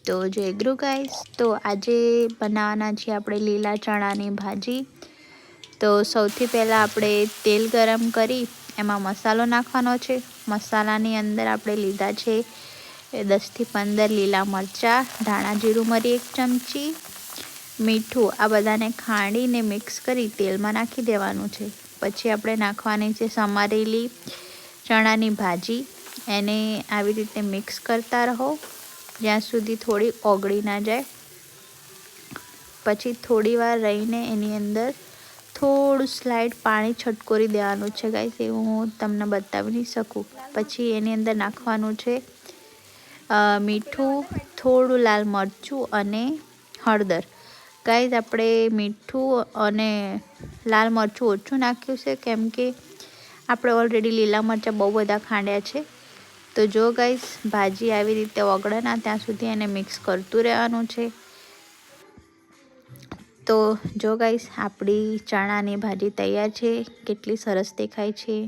તો જય ગૃહ ગાઈસ, તો આજે બનાવવાના છીએ આપણે લીલા ચણાની ભાજી। તો સૌથી પહેલાં આપણે તેલ ગરમ કરી એમાં મસાલો નાખવાનો છે। મસાલાની અંદર આપણે લીધા છે 10 થી 15 લીલા મરચાં, ધાણા જીરું મરી 1 ચમચી, મીઠું। આ બધાને ખાંડીને મિક્સ કરી તેલમાં નાખી દેવાનું છે। પછી આપણે નાખવાની છે સમારેલી ચણાની ભાજી। એને આવી રીતે મિક્સ કરતા રહો જ્યાં સુધી થોડી ઓગળી ના જાય। પછી થોડી વાર રહીને એની અંદર થોડું સ્લાઇડ પાણી છટકોરી દેવાનું છે ગાઈસ, એવું હું તમને બતાવી નહીં શકું। પછી એની અંદર નાખવાનું છે મીઠું, થોડું લાલ મરચું અને હળદર। ગાઈસ આપણે મીઠું અને લાલ મરચું ઓછું નાખ્યું છે કેમ કે આપણે ઓલરેડી લીલા મરચાં બહુ બધા ખાંડ્યા છે। તો જો ગાઈસ ભાજી આવી રીતે ઓગળે ના ત્યાં સુધી એને મિક્સ કરતું રહેવાનું છે। તો જો ગાઈસ આપણી ચણાની ભાજી તૈયાર છે। કેટલી સરસ દેખાય છે।